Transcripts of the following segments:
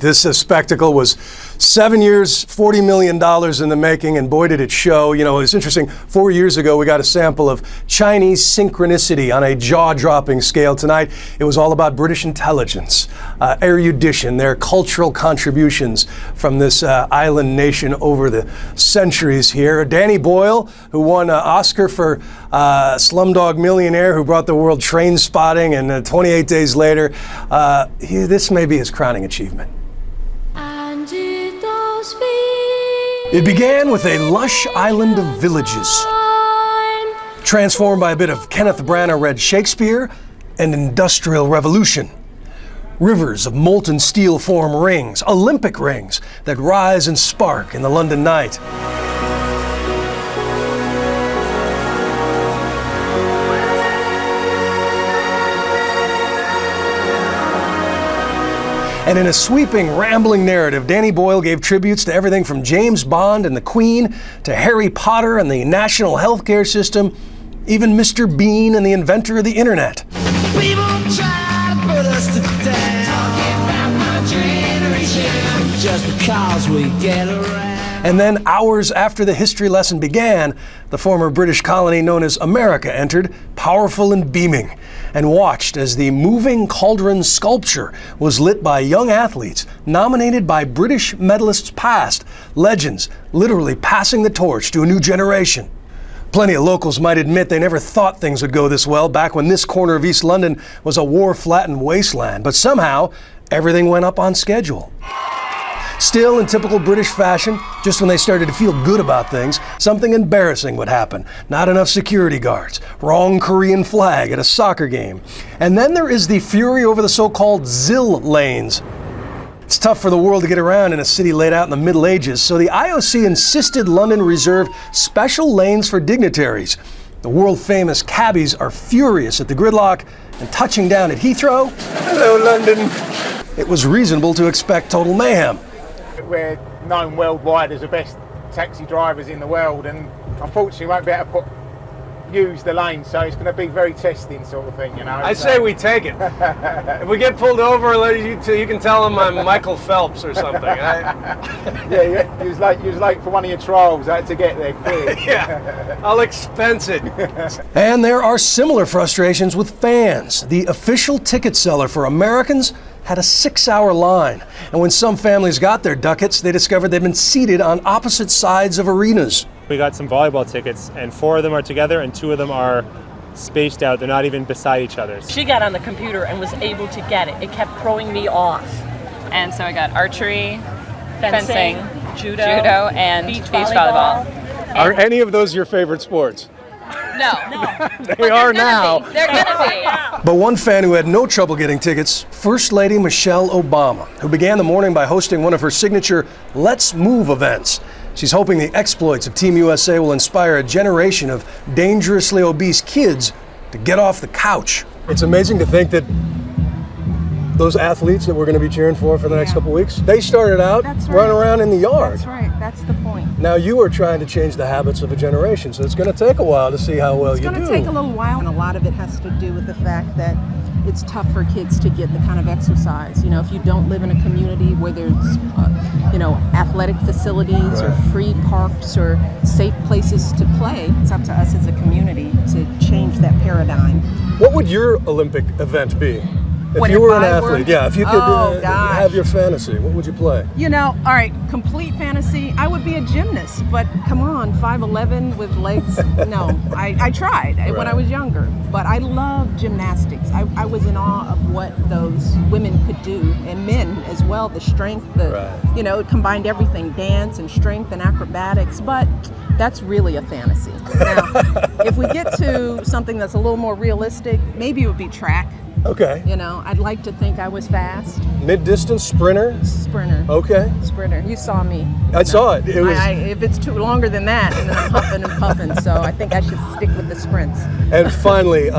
This spectacle was 7 years, $40 million in the making, and boy did it show. You know, it's interesting, 4 years ago we got a sample of Chinese synchronicity on a jaw-dropping scale. Tonight it was all about British intelligence, erudition, their cultural contributions from this island nation over the centuries here. Danny Boyle, who won an Oscar for Slumdog Millionaire, who brought the world Train Spotting, and 28 days later, this may be his crowning achievement. It began with a lush island of villages, transformed by a bit of Kenneth Branagh-read Shakespeare and Industrial Revolution. Rivers of molten steel form rings, Olympic rings, that rise and spark in the London night. And in a sweeping, rambling narrative, Danny Boyle gave tributes to everything from James Bond and the Queen to Harry Potter and the national healthcare system, even Mr. Bean and the inventor of the internet. People try to put us to down, talking about my generation, just because we get around. And then, hours after the history lesson began, the former British colony known as America entered, powerful and beaming, and watched as the moving cauldron sculpture was lit by young athletes nominated by British medalists past, legends literally passing the torch to a new generation. Plenty of locals might admit they never thought things would go this well back when this corner of East London was a war-flattened wasteland, but somehow everything went up on schedule. Still, in typical British fashion, just when they started to feel good about things, something embarrassing would happen. Not enough security guards, wrong Korean flag at a soccer game. And then there is the fury over the so-called ZIL lanes. It's tough for the world to get around in a city laid out in the Middle Ages, so the IOC insisted London reserve special lanes for dignitaries. The world-famous cabbies are furious at the gridlock, and touching down at Heathrow, hello London, it was reasonable to expect total mayhem. We're known worldwide as the best taxi drivers in the world, and unfortunately won't be able to use the lane, so it's going to be very testing sort of thing, you know. I say we take it. If we get pulled over, you can tell them I'm Michael Phelps or something. Yeah, you was late for one of your trials. I had to get there quick. Yeah, I'll expense it. And there are similar frustrations with fans. The official ticket seller for Americans had a 6-hour line, and when some families got their ducats, they discovered they'd been seated on opposite sides of arenas. We got some volleyball tickets, and 4 of them are together and 2 of them are spaced out. They're not even beside each other. She got on the computer and was able to get it. It kept throwing me off. And so I got archery, fencing, judo, and beach volleyball. Are any of those your favorite sports? No. They are now. They're gonna be. But one fan who had no trouble getting tickets, First Lady Michelle Obama, who began the morning by hosting one of her signature Let's Move events. She's hoping the exploits of Team USA will inspire a generation of dangerously obese kids to get off the couch. It's amazing to think that those athletes that we're going to be cheering for the next couple weeks, they started out running around in the yard. That's right. That's the point. Now you are trying to change the habits of a generation, so it's going to take a while to see how well you do. It's going to take a little while, and a lot of it has to do with the fact that it's tough for kids to get the kind of exercise. You know, if you don't live in a community where there's, athletic facilities or free parks or safe places to play, it's up to us as a community to change that paradigm. What would your Olympic event be? If you were an athlete, if you could have your fantasy, what would you play? You know, all right, complete fantasy, I would be a gymnast, but come on, 5'11" with legs, no. I tried when I was younger, but I love gymnastics. I was in awe of what those women could do, and men as well, the strength, it combined everything, dance and strength and acrobatics, but that's really a fantasy. Now, if we get to something that's a little more realistic, maybe it would be track. Okay. You know, I'd like to think I was fast. Mid-distance sprinter? Sprinter. Okay. Sprinter. You saw me. I saw it. It was. If it's too longer than that, and then I'm huffing and puffing, so I think I should stick with the sprints. And finally,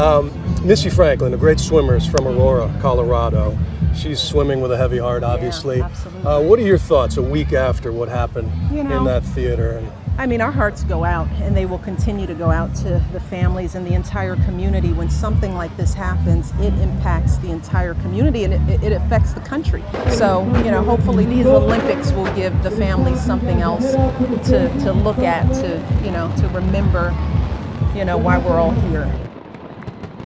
Missy Franklin, a great swimmer, is from Aurora, Colorado. She's swimming with a heavy heart, obviously. Yeah, absolutely. What are your thoughts a week after what happened in that theater? I mean, our hearts go out, and they will continue to go out to the families and the entire community. When something like this happens, it impacts the entire community, and it affects the country. So, you know, hopefully these Olympics will give the families something else to look at, to remember, why we're all here.